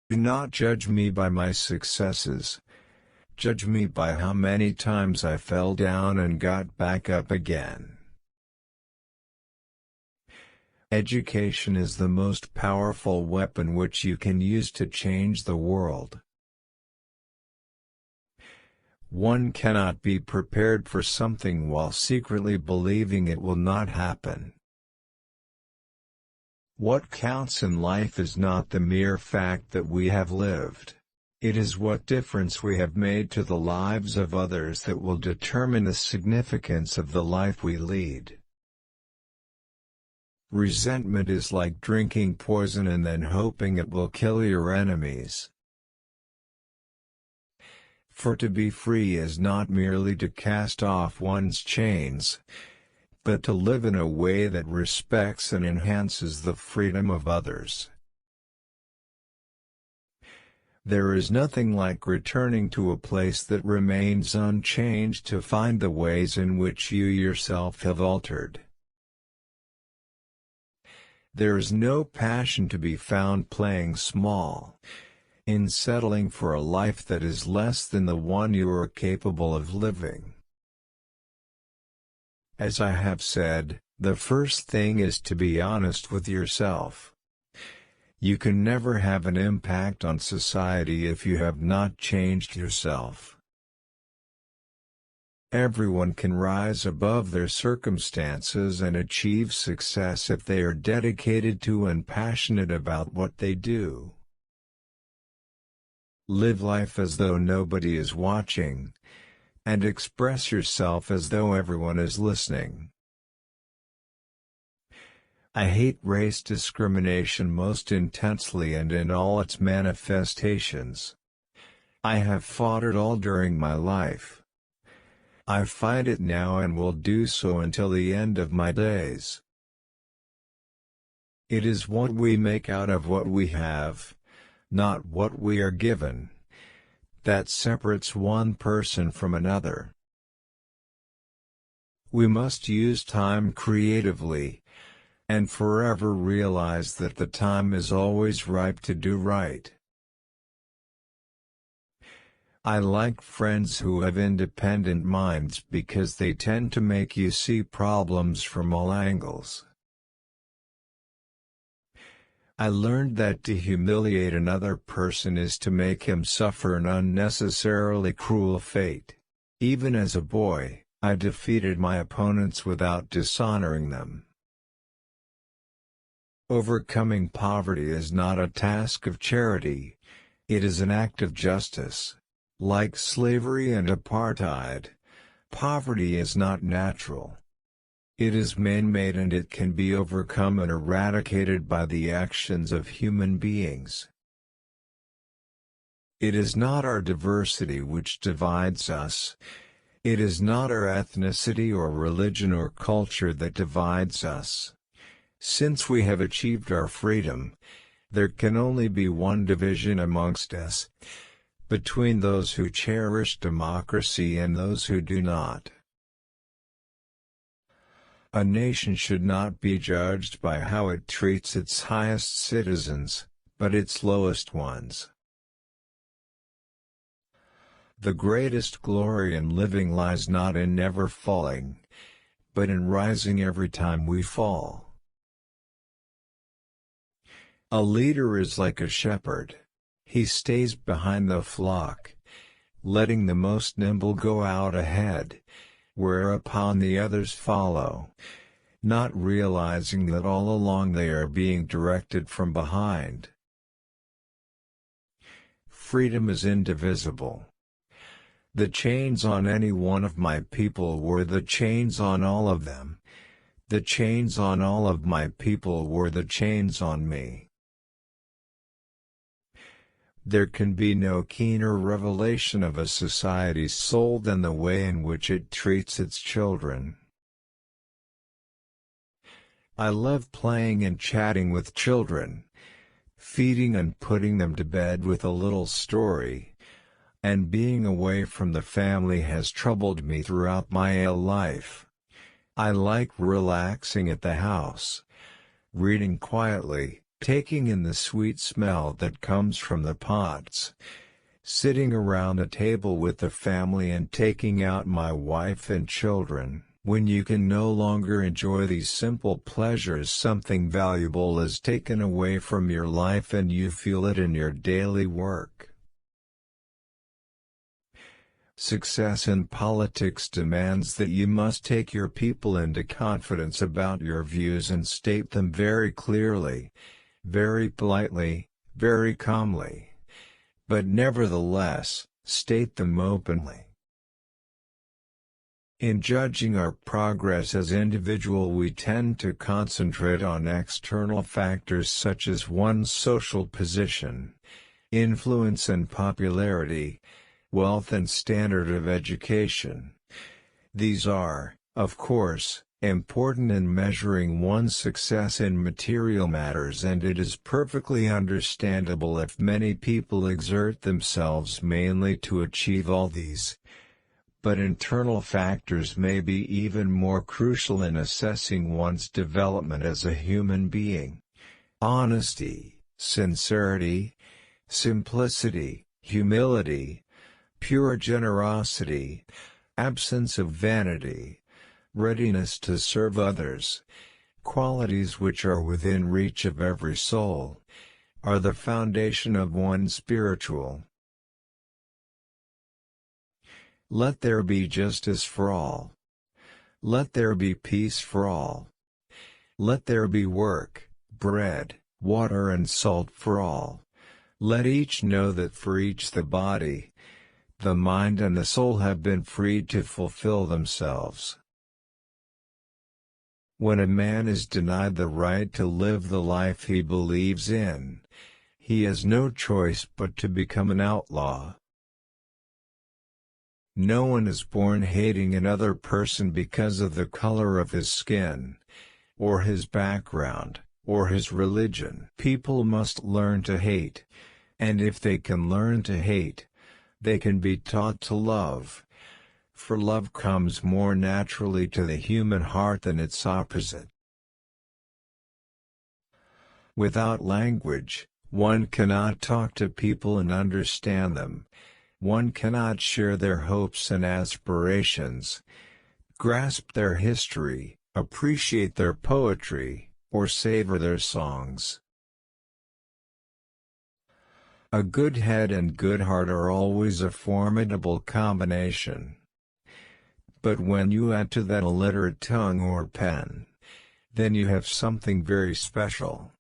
Do not judge me by my successes. Judge me by how many times I fell down and got back up again. Education is the most powerful weapon which you can use to change the world. One cannot be prepared for something while secretly believing it will not happen. What counts in life is not the mere fact that we have lived. It is what difference we have made to the lives of others that will determine the significance of the life we lead. Resentment is like drinking poison and then hoping it will kill your enemies. For to be free is not merely to cast off one's chains, but to live in a way that respects and enhances the freedom of others. There is nothing like returning to a place that remains unchanged to find the ways in which you yourself have altered. There is no passion to be found playing small, in settling for a life that is less than the one you are capable of living. As I have said, the first thing is to be honest with yourself. You can never have an impact on society if you have not changed yourself. Everyone can rise above their circumstances and achieve success if they are dedicated to and passionate about what they do. Live life as though nobody is watching, and express yourself as though everyone is listening. I hate race discrimination most intensely and in all its manifestations. I have fought it all during my life. I fight it now and will do so until the end of my days. It is what we make out of what we have, not what we are given, that separates one person from another. We must use time creatively, and forever realize that the time is always ripe to do right. I like friends who have independent minds because they tend to make you see problems from all angles. I learned that to humiliate another person is to make him suffer an unnecessarily cruel fate. Even as a boy, I defeated my opponents without dishonoring them. Overcoming poverty is not a task of charity, it is an act of justice. Like slavery and apartheid, poverty is not natural. It is man-made and it can be overcome and eradicated by the actions of human beings. It is not our diversity which divides us. It is not our ethnicity or religion or culture that divides us. Since we have achieved our freedom, there can only be one division amongst us, between those who cherish democracy and those who do not. A nation should not be judged by how it treats its highest citizens, but its lowest ones. The greatest glory in living lies not in never falling, but in rising every time we fall. A leader is like a shepherd. He stays behind the flock, letting the most nimble go out ahead, whereupon the others follow, not realizing that all along they are being directed from behind. Freedom is indivisible. The chains on any one of my people were the chains on all of them. The chains on all of my people were the chains on me. There can be no keener revelation of a society's soul than the way in which it treats its children. I love playing and chatting with children, feeding and putting them to bed with a little story, and being away from the family has troubled me throughout my life. I like relaxing at the house, reading quietly, taking in the sweet smell that comes from the pots, sitting around a table with the family and taking out my wife and children. When you can no longer enjoy these simple pleasures, something valuable is taken away from your life and you feel it in your daily work. Success in politics demands that you must take your people into confidence about your views and state them very clearly, very politely, very calmly. But nevertheless, state them openly. In judging our progress as individuals, we tend to concentrate on external factors such as one's social position, influence and popularity, wealth and standard of education. These are, of course, important in measuring one's success in material matters, and it is perfectly understandable if many people exert themselves mainly to achieve all these. But internal factors may be even more crucial in assessing one's development as a human being. Honesty, sincerity, simplicity, humility, pure generosity, absence of vanity, readiness to serve others, qualities which are within reach of every soul, are the foundation of one's spiritual. Let there be justice for all. Let there be peace for all. Let there be work, bread, water and salt for all. Let each know that for each the body, the mind and the soul have been freed to fulfill themselves. When a man is denied the right to live the life he believes in, he has no choice but to become an outlaw. No one is born hating another person because of the color of his skin, or his background, or his religion. People must learn to hate, and if they can learn to hate, they can be taught to love, for love comes more naturally to the human heart than its opposite. Without language, one cannot talk to people and understand them. One cannot share their hopes and aspirations, grasp their history, appreciate their poetry, or savor their songs. A good head and good heart are always a formidable combination. But when you add to that a literate tongue or pen, then you have something very special.